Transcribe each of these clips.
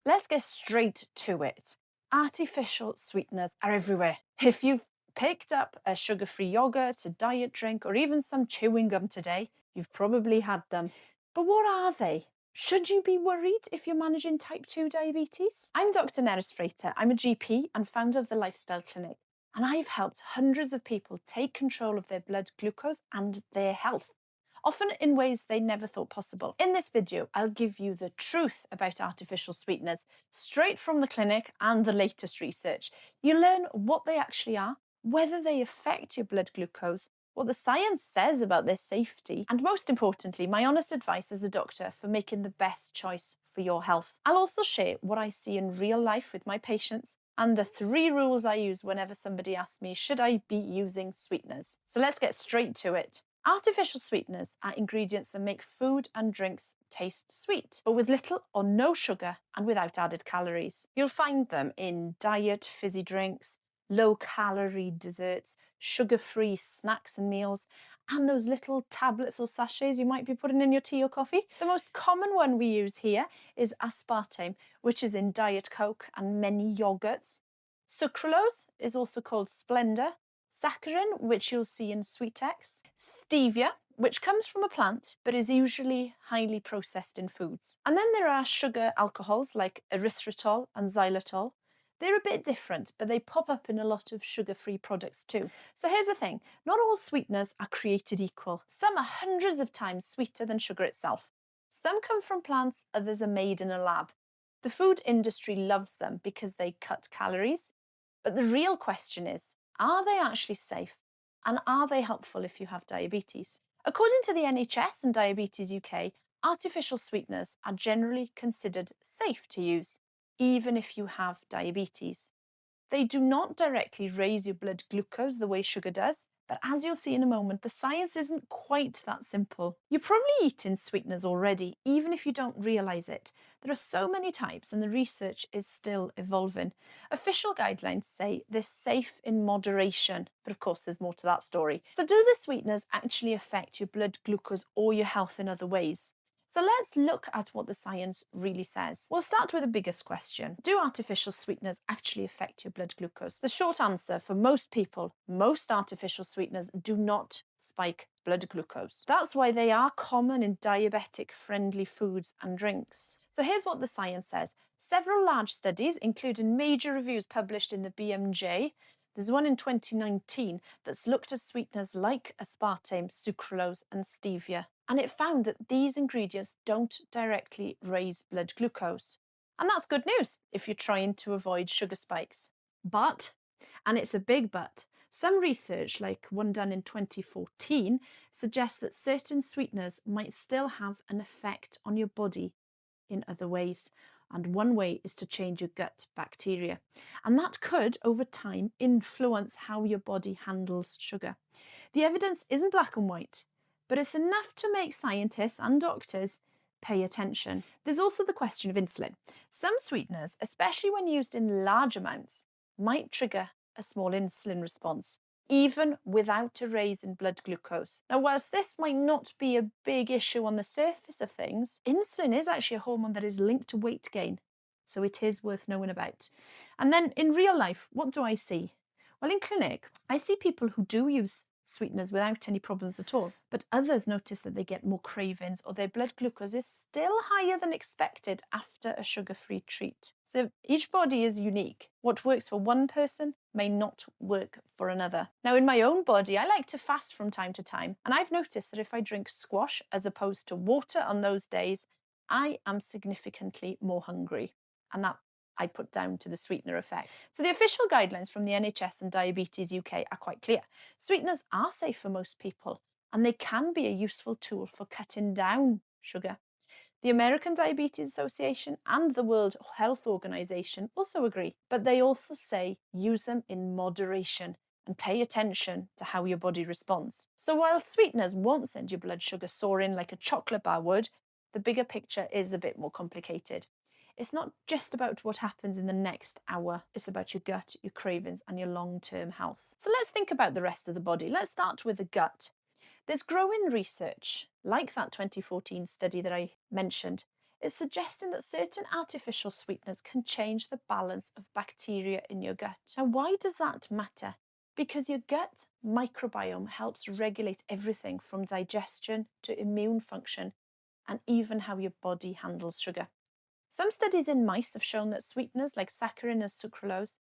Let's get straight to it. Artificial sweeteners are everywhere. If you've picked up a sugar-free yogurt, a diet drink, or even some chewing gum today, you've probably had them. But what are they? Should you be worried if you're managing type 2 diabetes? I'm Dr. Neris Frater. I'm a GP and founder of the Lifestyle Clinic, and I've helped hundreds of people take control of their blood glucose and their health, often in ways they never thought possible. In this video, I'll give you the truth about artificial sweeteners, straight from the clinic and the latest research. You learn what they actually are, whether they affect your blood glucose, what the science says about their safety, and most importantly, my honest advice as a doctor for making the best choice for your health. I'll also share what I see in real life with my patients and the 3 rules I use whenever somebody asks me, should I be using sweeteners? So let's get straight to it. Artificial sweeteners are ingredients that make food and drinks taste sweet, but with little or no sugar and without added calories. You'll find them in diet fizzy drinks, low-calorie desserts, sugar-free snacks and meals, and those little tablets or sachets you might be putting in your tea or coffee. The most common one we use here is aspartame, which is in Diet Coke and many yogurts. Sucralose is also called Splenda, saccharin, which you'll see in Sweetex, stevia, which comes from a plant but is usually highly processed in foods. And then there are sugar alcohols like erythritol and xylitol. They're a bit different, but they pop up in a lot of sugar-free products too. So here's the thing, not all sweeteners are created equal. Some are hundreds of times sweeter than sugar itself. Some come from plants, others are made in a lab. The food industry loves them because they cut calories. But the real question is, are they actually safe? And are they helpful if you have diabetes? According to the NHS and Diabetes UK, artificial sweeteners are generally considered safe to use, even if you have diabetes. They do not directly raise your blood glucose the way sugar does, but as you'll see in a moment, the science isn't quite that simple. You're probably eating sweeteners already, even if you don't realise it. There are so many types and the research is still evolving. Official guidelines say they're safe in moderation, but of course there's more to that story. So do the sweeteners actually affect your blood glucose or your health in other ways? So let's look at what the science really says. We'll start with the biggest question. Do artificial sweeteners actually affect your blood glucose? The short answer for most people, most artificial sweeteners do not spike blood glucose. That's why they are common in diabetic-friendly foods and drinks. So here's what the science says. Several large studies, including major reviews published in the BMJ, there's one in 2019 that's looked at sweeteners like aspartame, sucralose and stevia. And it found that these ingredients don't directly raise blood glucose. And that's good news if you're trying to avoid sugar spikes. But, and it's a big but, some research, like one done in 2014, suggests that certain sweeteners might still have an effect on your body in other ways. And one way is to change your gut bacteria. And that could, over time, influence how your body handles sugar. The evidence isn't black and white, but it's enough to make scientists and doctors pay attention. There's also the question of insulin. Some sweeteners, especially when used in large amounts, might trigger a small insulin response, even without a raise in blood glucose. Now, whilst this might not be a big issue on the surface of things, insulin is actually a hormone that is linked to weight gain, so it is worth knowing about. And then in real life, what do I see? Well, in clinic, I see people who do use sweeteners without any problems at all, but others notice that they get more cravings or their blood glucose is still higher than expected after a sugar-free treat. So each body is unique. What works for one person may not work for another. Now, in my own body, I like to fast from time to time, and I've noticed that if I drink squash as opposed to water on those days, I am significantly more hungry, and that I put down to the sweetener effect. So the official guidelines from the NHS and Diabetes UK are quite clear. Sweeteners are safe for most people, and they can be a useful tool for cutting down sugar. The American Diabetes Association and the World Health Organization also agree, but they also say use them in moderation and pay attention to how your body responds. So while sweeteners won't send your blood sugar soaring like a chocolate bar would, the bigger picture is a bit more complicated. It's not just about what happens in the next hour, it's about your gut, your cravings and your long-term health. So let's think about the rest of the body. Let's start with the gut. There's growing research, like that 2014 study that I mentioned, is suggesting that certain artificial sweeteners can change the balance of bacteria in your gut. Now, why does that matter? Because your gut microbiome helps regulate everything from digestion to immune function and even how your body handles sugar. Some studies in mice have shown that sweeteners like saccharin and sucralose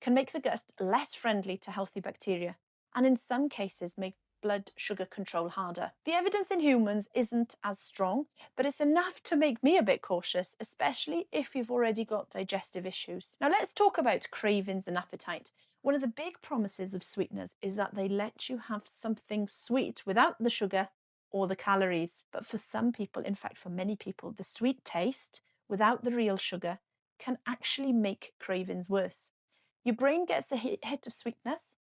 can make the gut less friendly to healthy bacteria, and in some cases make blood sugar control harder. The evidence in humans isn't as strong, but it's enough to make me a bit cautious, especially if you've already got digestive issues. Now let's talk about cravings and appetite. One of the big promises of sweeteners is that they let you have something sweet without the sugar or the calories. But for some people, in fact for many people, the sweet taste without the real sugar can actually make cravings worse. Your brain gets a hit of sweetness,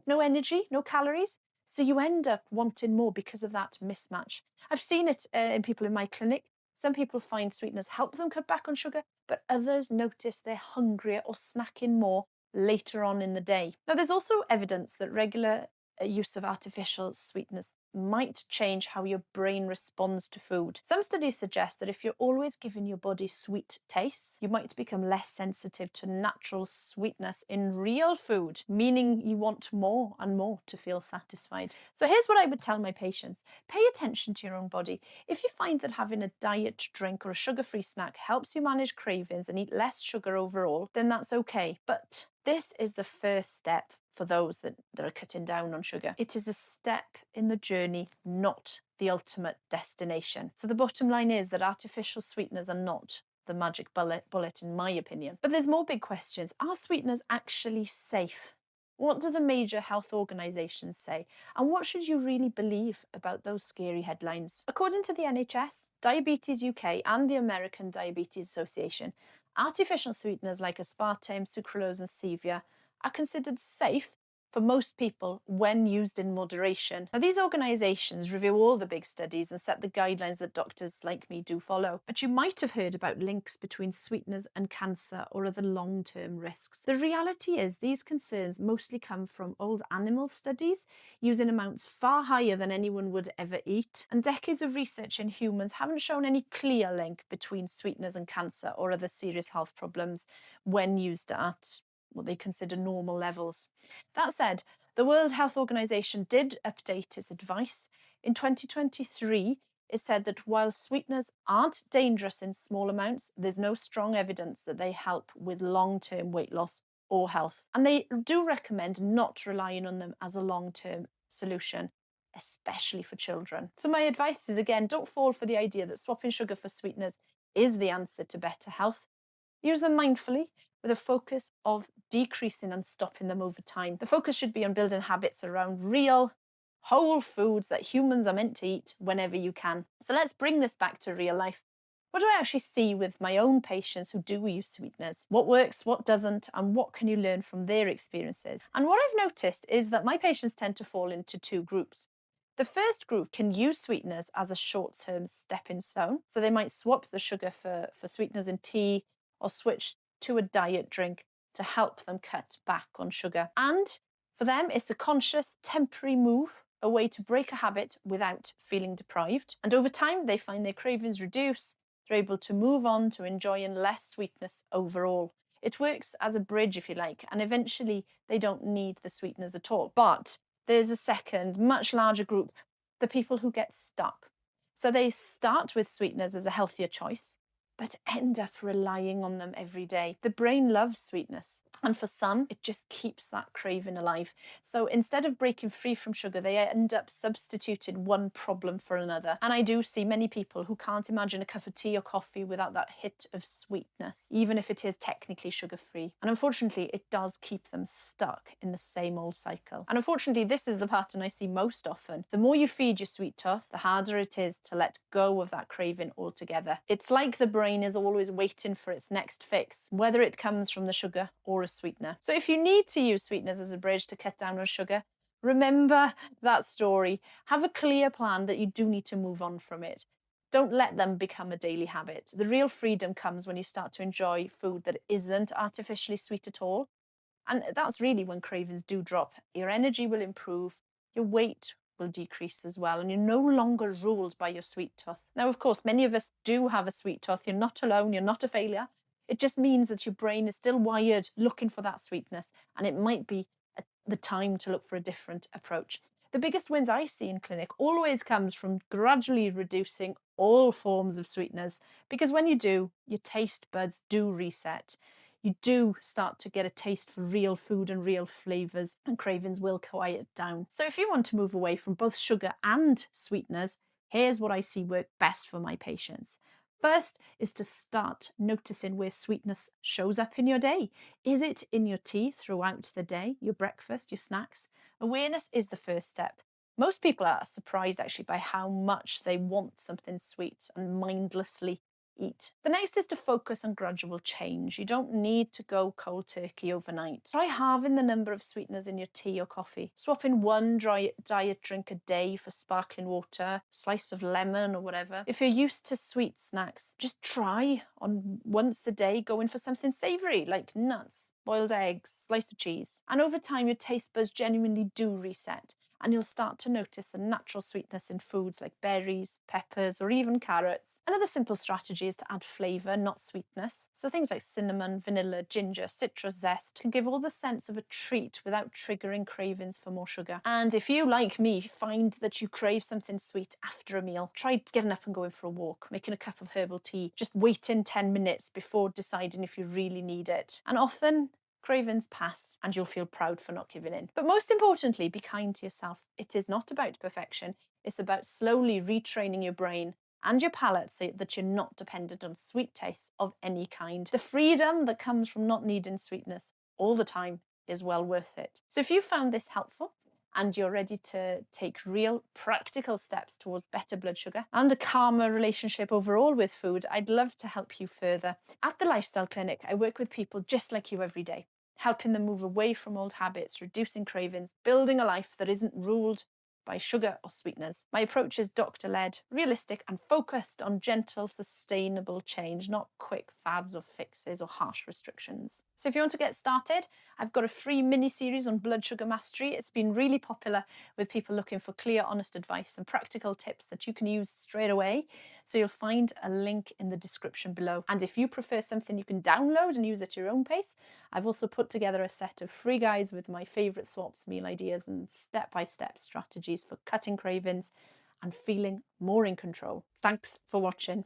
no energy, no calories, so you end up wanting more because of that mismatch. I've seen it in people in my clinic. Some people find sweeteners help them cut back on sugar, but others notice they're hungrier or snacking more later on in the day. Now, there's also evidence that regular use of artificial sweeteners might change how your brain responds to food. Some studies suggest that if you're always giving your body sweet tastes, you might become less sensitive to natural sweetness in real food, meaning you want more and more to feel satisfied. So here's what I would tell my patients. Pay attention to your own body. If you find that having a diet drink or a sugar-free snack helps you manage cravings and eat less sugar overall, then that's okay. But this is the first step for those that are cutting down on sugar. It is a step in the journey, not the ultimate destination. So the bottom line is that artificial sweeteners are not the magic bullet in my opinion. But there's more big questions. Are sweeteners actually safe? What do the major health organisations say? And what should you really believe about those scary headlines? According to the NHS, Diabetes UK and the American Diabetes Association, artificial sweeteners like aspartame, sucralose and stevia are considered safe for most people when used in moderation. Now, these organisations review all the big studies and set the guidelines that doctors like me do follow. But you might have heard about links between sweeteners and cancer or other long-term risks. The reality is these concerns mostly come from old animal studies using amounts far higher than anyone would ever eat. And decades of research in humans haven't shown any clear link between sweeteners and cancer or other serious health problems when used at what they consider normal levels. That said, the World Health Organization did update its advice. In 2023, it said that while sweeteners aren't dangerous in small amounts, there's no strong evidence that they help with long-term weight loss or health. And they do recommend not relying on them as a long-term solution, especially for children. So my advice is, again, don't fall for the idea that swapping sugar for sweeteners is the answer to better health. Use them mindfully with a focus of decreasing and stopping them over time. The focus should be on building habits around real, whole foods that humans are meant to eat whenever you can. So let's bring this back to real life. What do I actually see with my own patients who do use sweeteners? What works, what doesn't, and what can you learn from their experiences? And what I've noticed is that my patients tend to fall into two groups. The first group can use sweeteners as a short-term stepping stone. So they might swap the sugar for sweeteners in tea or switch to a diet drink to help them cut back on sugar. And for them, it's a conscious, temporary move, a way to break a habit without feeling deprived. And over time, they find their cravings reduce. They're able to move on to enjoying less sweetness overall. It works as a bridge, if you like, and eventually they don't need the sweeteners at all. But there's a second, much larger group, the people who get stuck. So they start with sweeteners as a healthier choice, but end up relying on them every day. The brain loves sweetness, and for some, it just keeps that craving alive. So instead of breaking free from sugar, they end up substituting one problem for another. And I do see many people who can't imagine a cup of tea or coffee without that hit of sweetness, even if it is technically sugar-free. And unfortunately, it does keep them stuck in the same old cycle. And unfortunately, this is the pattern I see most often. The more you feed your sweet tooth, the harder it is to let go of that craving altogether. It's like the brain is always waiting for its next fix, whether it comes from the sugar or a sweetener. So if you need to use sweeteners as a bridge to cut down on sugar, remember that story. Have a clear plan that you do need to move on from it. Don't let them become a daily habit. The real freedom comes when you start to enjoy food that isn't artificially sweet at all. And that's really when cravings do drop. Your energy will improve, your weight will decrease as well, and you're no longer ruled by your sweet tooth. Now, of course, many of us do have a sweet tooth. You're not alone, you're not a failure. It just means that your brain is still wired looking for that sweetness, and it might be the time to look for a different approach. The biggest wins I see in clinic always comes from gradually reducing all forms of sweeteners, because when you do, your taste buds do reset. You do start to get a taste for real food and real flavours, and cravings will quiet down. So if you want to move away from both sugar and sweeteners, here's what I see work best for my patients. First is to start noticing where sweetness shows up in your day. Is it in your tea throughout the day, your breakfast, your snacks? Awareness is the first step. Most people are surprised actually by how much they want something sweet and mindlessly eat. The next is to focus on gradual change. You don't need to go cold turkey overnight. Try halving the number of sweeteners in your tea or coffee. Swap in one diet drink a day for sparkling water, slice of lemon or whatever. If you're used to sweet snacks, just try on once a day going for something savoury like nuts, boiled eggs, slice of cheese. And over time your taste buds genuinely do reset, and you'll start to notice the natural sweetness in foods like berries, peppers, or even carrots. Another simple strategy is to add flavour, not sweetness. So things like cinnamon, vanilla, ginger, citrus zest can give all the sense of a treat without triggering cravings for more sugar. And if you, like me, find that you crave something sweet after a meal, try getting up and going for a walk, making a cup of herbal tea, just waiting 10 minutes before deciding if you really need it. And often, cravings pass and you'll feel proud for not giving in. But most importantly, be kind to yourself. It is not about perfection. It's about slowly retraining your brain and your palate so that you're not dependent on sweet tastes of any kind. The freedom that comes from not needing sweetness all the time is well worth it. So if you found this helpful and you're ready to take real practical steps towards better blood sugar and a calmer relationship overall with food, I'd love to help you further. At the Lifestyle Clinic, I work with people just like you every day, helping them move away from old habits, reducing cravings, building a life that isn't ruled by sugar or sweeteners. My approach is doctor-led, realistic, and focused on gentle, sustainable change, not quick fads or fixes or harsh restrictions. So if you want to get started, I've got a free mini-series on blood sugar mastery. It's been really popular with people looking for clear, honest advice and practical tips that you can use straight away. So you'll find a link in the description below. And if you prefer something you can download and use at your own pace, I've also put together a set of free guides with my favourite swaps, meal ideas, and step-by-step strategies for cutting cravings and feeling more in control. Thanks for watching.